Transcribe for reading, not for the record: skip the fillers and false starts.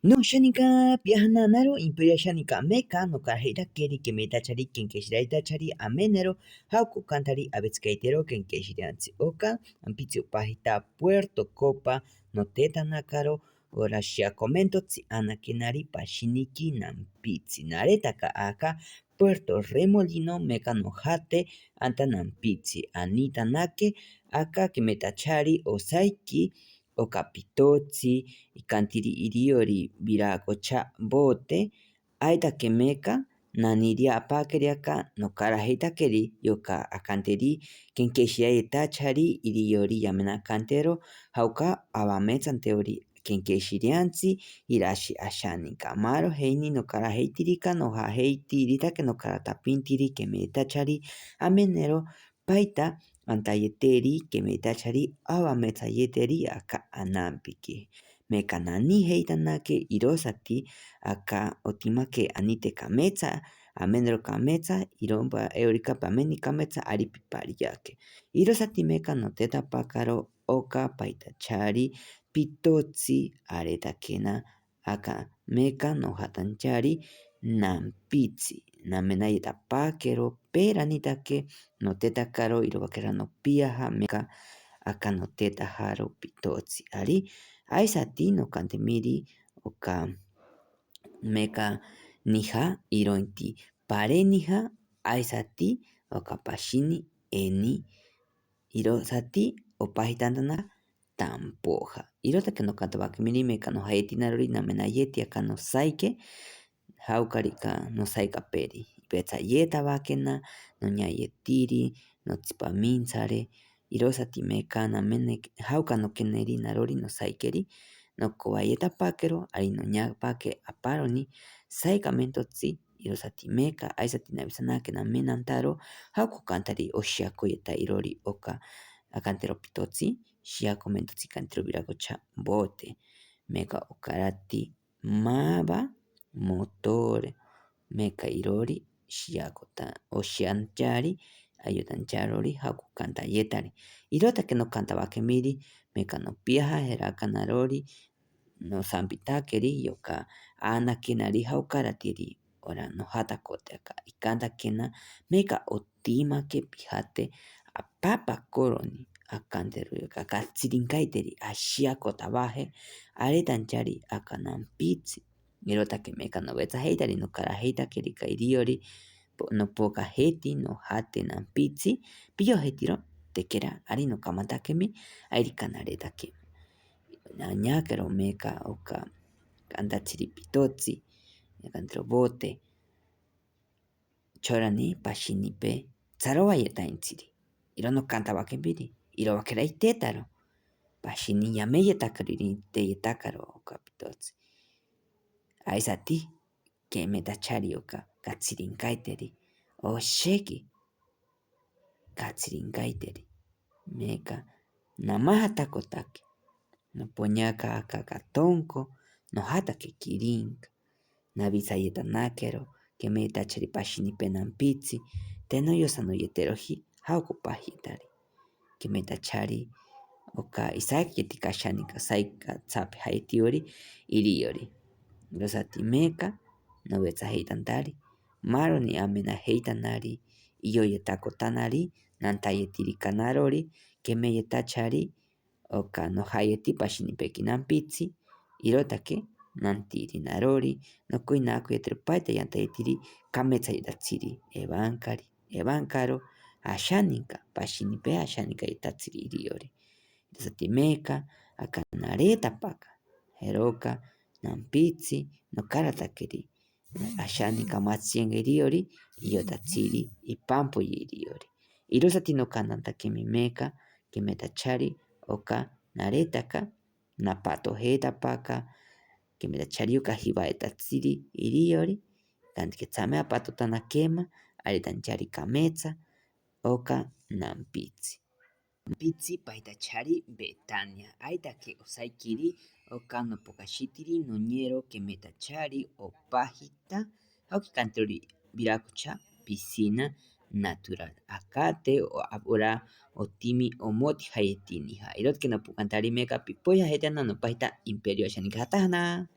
No shanika piajananaro imperia shanika meka no carreira keri kemetachari kenkeshiraitachari amenero hauku kantari abetskaitero kenkeshirianzi oka ampitio pajita Puerto Copa no teta nakaro orashia komentotsi anakenari pashiniki nampitsi naretaka aka Puerto Remolino meka no jate anta nampitsi anita nake aka kemetachari osaiki okapitotsi ikantiri iriori viracocha bote aita kemeka naniria apakeriaka no karajeitakeri yoka akanteri kenkeshiraitachari iriori yamena kantero jauka avametsanteori kenkeshiriantzi irashi ashaninka maro heini no karajeitirika no jajeitirita no karatapintiri kemetachari amenero paita antayeteri kemetachari avametsayeteri aka anampiki mekanani heitanake irosati aka otimake anite kametsa amenero kametsa iromba eorika pameni kametsa aripipariake irosati meka no teta pakaro oka paitachari pitotsi aretakena aka meka no hatanchari nampitsi namenayeta pakero peranitake no teta karo irobakera no piaja meka aka no teta jaro pitotsi ari aisati no kantemiri oka meka nija ironti parenija aisati oka pashini eni irosati opajitantana tampoja irotake no kantabakimiri meka no jaetinarori namenayeti aka no saike jaukarika no saikaperi ipetsayetavakena no ñayetiri no tsipamintzare irosati meka namene jauka no keneri narori no saikeri no kowayetapakero ari no ñapake aparoni saikamentotsi irosati meka aisati navisanake namenantaro jauko kantari oshiakoyeta irori oka akantero pitotsi shiakomentotsi kantero viracocha bote meka okarati mava motore meka irori shiakota oshianchari ayotancharori jauko kantayetari irotake no kantabakemiri meka no piaja jeraka narori no sampitakeri yoka anakenari jaukaratiri ora no jatakote aka ikantakena meka otimake pijate apapakoroni akantero yoka katsirinkaiteri ashiakotavaje aretanchari aka nampitsi irotake meka no betsajeitari no karajeitakeri iriori no pokajeti no jate nampitsi pillojetiro tekera ari no kamatakemi airika naretake ñakero meka oka kantachiri pitotsi akantero bote chorani pashinipe tsarovayetaintsiri iro no kantabakempiri irobakera itetaro pashini yameyetakari teyetakaro oka pitotsi aisati kemetachari oka katsirinkaiteri osheki katsirinkaiteri meka namajatakotake no poñaka aka katonko no jatake kirinka navisayetanakero kemetachari pashinipe nampitsi tenoyosa noyeteroji jauko pajitari kemetachari oka isaiketi kashanika saika tsapi jaitiori iriori irosati meka no betsajeitantari maroni amenajeitanari iyoyetakotanari nantayetiri kanarori kemeyetachari oka no jayeti pashinipeki nampitsi irotake nantiri narori no kuinakuyetere paita yantayetiri kametsayetatsiri evankaro ashaninka pashinipe ashaninka yetatsiri iriori irosati meka aka naretapaka jeroka nampitsi no karatakeri ashaninka matsienga iriori iyotatsiri ipampoye iriori irosati no kanantakemi meka kemetachari oka naretaka napatojetapaka kemetachari oka jivaetatsiri iriori kanti ketsame apatotanakema aretanchari kametsa oka nampitsi paitachari Betania aitake osaikiri oka no pokashitiri noñero kemetachari opajita jauki kanteori viracocha piscina natural akate ora otimi omoti jaetinija irotke no pukantari meka pipolla jetana no pajita imperio ashaninka jatajana